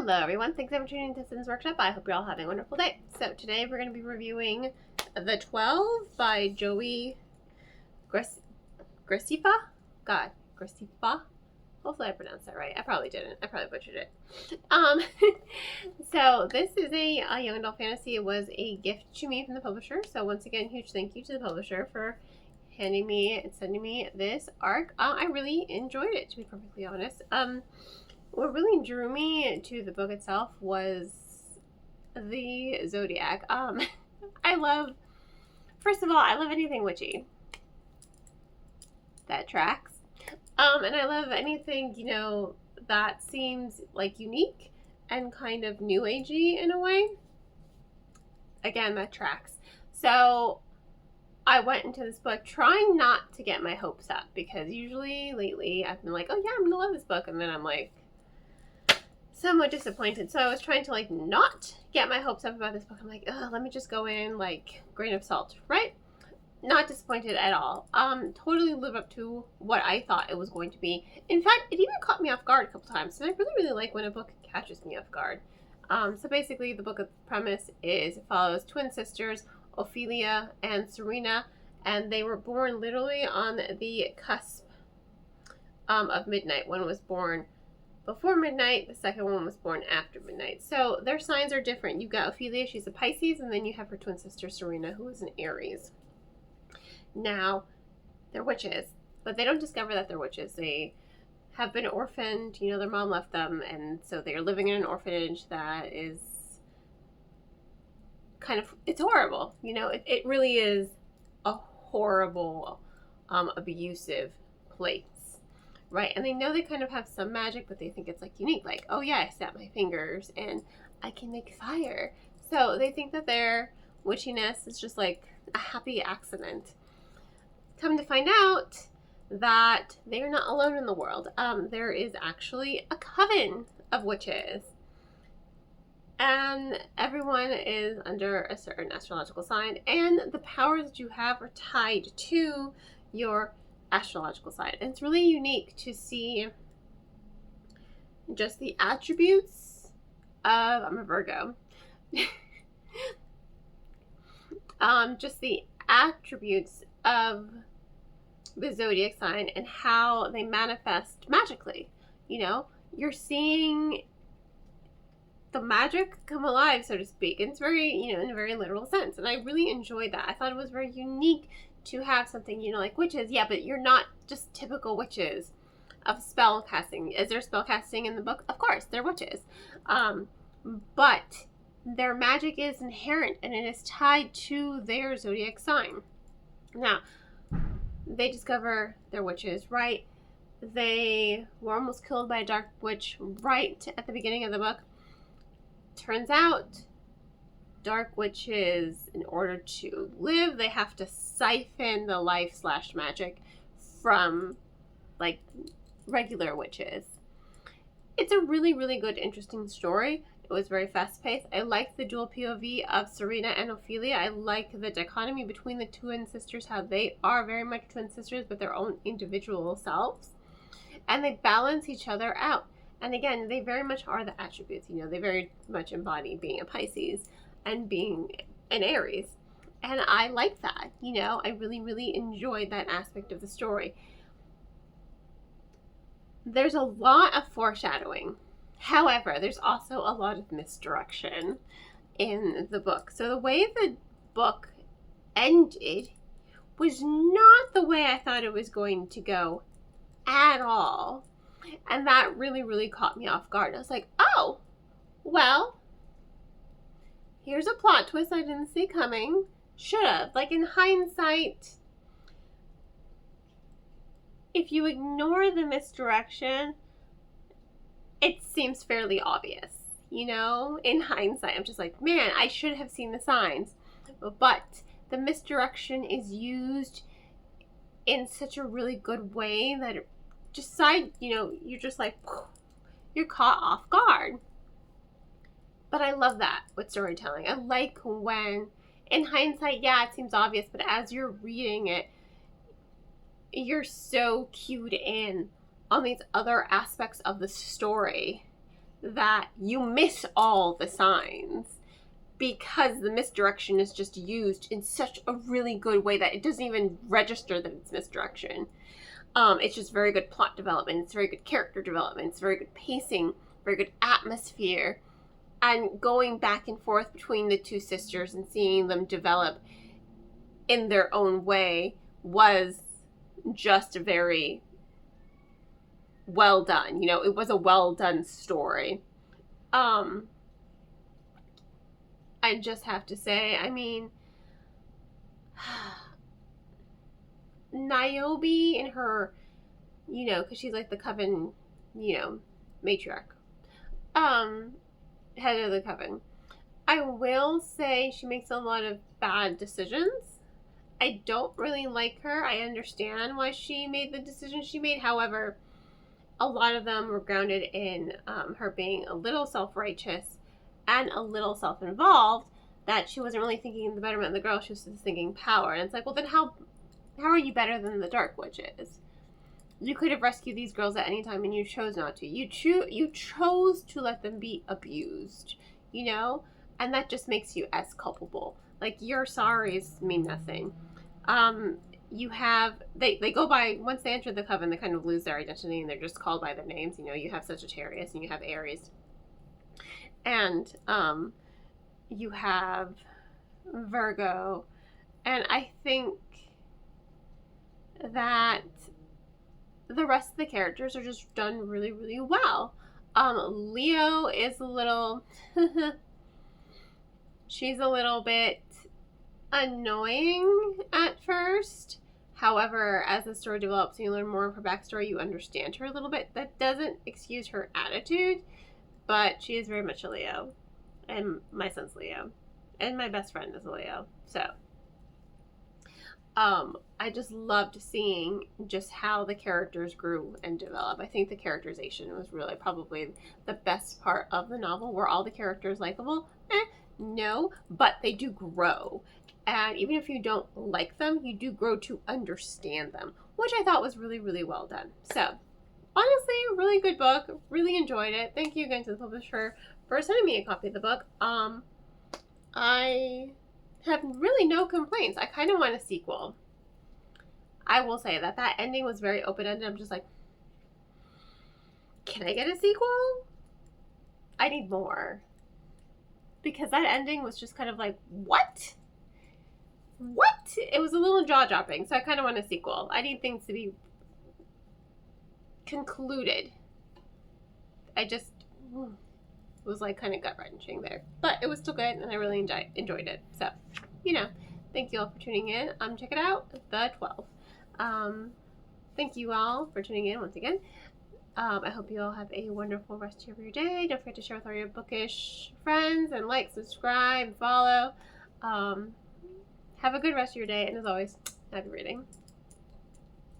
Hello everyone, thanks for tuning into Sin's Workshop. I hope you're all having a wonderful day. So today we're going to be reviewing The 12 by Joey Graceffa? Graceffa? Hopefully I pronounced that right. I probably didn't. I probably butchered it. So this is a young adult fantasy. It was a gift to me from the publisher. So once again, huge thank you to the publisher for handing me and sending me this arc. I really enjoyed it, to be perfectly honest. What really drew me to the book itself was the zodiac. First of all, I love anything witchy. That tracks. And I love anything, that seems like unique and kind of new agey in a way. Again, that tracks. So I went into this book trying not to get my hopes up, because usually lately I've been like, oh yeah, I'm gonna love this book, and then I'm like somewhat disappointed. So I was trying to not get my hopes up about this book. I'm like, let me just go in grain of salt, right? Not disappointed at all. Totally live up to what I thought it was going to be. In fact, it even caught me off guard a couple times. So I really like when a book catches me off guard. So basically the book's premise is it follows twin sisters, Ophelia and Serena, and they were born literally on the cusp of midnight. One was born before midnight, the second one was born after midnight. So their signs are different. You've got Ophelia, she's a Pisces, and then you have her twin sister Serena, who is an Aries. Now, they're witches, but they don't discover that they're witches. They have been orphaned, their mom left them, and so they're living in an orphanage that is it's horrible. It really is a horrible, abusive place. Right, and they know they kind of have some magic, but they think it's unique. Oh yeah, I snap my fingers and I can make fire. So they think that their witchiness is just a happy accident. Come to find out that they are not alone in the world. There is actually a coven of witches. And everyone is under a certain astrological sign, and the powers that you have are tied to your astrological sign. And it's really unique to see just the attributes of, I'm a Virgo, just the attributes of the zodiac sign and how they manifest magically. You're seeing the magic come alive, so to speak. And it's very, in a very literal sense. And I really enjoyed that. I thought it was very unique to have something, like witches. Yeah, but you're not just typical witches of spell casting. Is there spell casting in the book? Of course, they're witches. But their magic is inherent and it is tied to their zodiac sign. Now, they discover they're witches, right? They were almost killed by a dark witch right at the beginning of the book. Turns out dark witches, in order to live, they have to siphon the life/magic from regular witches. It's a really, really good, interesting story. It was very fast-paced. I like the dual POV of Serena and Ophelia. I like the dichotomy between the twin sisters, how they are very much twin sisters but their own individual selves, and they balance each other out. And again, they very much are the attributes. They very much embody being a Pisces and being an Aries. And I like that. I really, really enjoyed that aspect of the story. There's a lot of foreshadowing. However, there's also a lot of misdirection in the book. So the way the book ended was not the way I thought it was going to go at all. And that really, really caught me off guard. I was like, oh, well, here's a plot twist I didn't see coming. Should have. In hindsight, if you ignore the misdirection, it seems fairly obvious. In hindsight, I'm just man, I should have seen the signs. But the misdirection is used in such a really good way that it just you're just you're caught off guard. But I love that with storytelling. I like when, in hindsight, yeah, it seems obvious, but as you're reading it, you're so cued in on these other aspects of the story that you miss all the signs because the misdirection is just used in such a really good way that it doesn't even register that it's misdirection. It's just very good plot development. It's very good character development. It's very good pacing, very good atmosphere. And going back and forth between the two sisters and seeing them develop in their own way was just very well done. You know, it was a well done story. I just have to say, I mean, Niobe in her, you know, because she's like the coven, you know, matriarch, head of the coven. I will say she makes a lot of bad decisions. I don't really like her. I understand why she made the decisions she made. However, a lot of them were grounded in her being a little self-righteous and a little self-involved, that she wasn't really thinking the betterment of the girl. She was just thinking power. And it's like, well, then how are you better than the Dark Witches? You could have rescued these girls at any time and you chose not to. You chose to let them be abused, you know? And that just makes you as culpable. Like, your sorries mean nothing. You have, they go by, once they enter the coven, they kind of lose their identity and they're just called by their names. You know, you have Sagittarius and you have Aries. And you have Virgo. And I think that the rest of the characters are just done really, really well. Leo is a little, she's a little bit annoying at first. However, as the story develops and you learn more of her backstory, you understand her a little bit. That doesn't excuse her attitude, but she is very much a Leo. And my son's Leo. And my best friend is a Leo. So, I just loved seeing just how the characters grew and developed. I think the characterization was really probably the best part of the novel. Were all the characters likable? No, but they do grow. And even if you don't like them, you do grow to understand them, which I thought was really, really well done. So, honestly, really good book. Really enjoyed it. Thank you again to the publisher for sending me a copy of the book. I have really no complaints. I kind of want a sequel. I will say that ending was very open-ended. I'm just like, can I get a sequel? I need more. Because that ending was just kind of like, what? What? It was a little jaw-dropping, so I kind of want a sequel. I need things to be concluded. I just was like kind of gut-wrenching there. But it was still good, and I really enjoyed it. So, you know, thank you all for tuning in. Check it out, The 12. Thank you all for tuning in once again. I hope you all have a wonderful rest of your day. Don't forget to share with all your bookish friends and like, subscribe, follow. Have a good rest of your day, and as always, happy reading.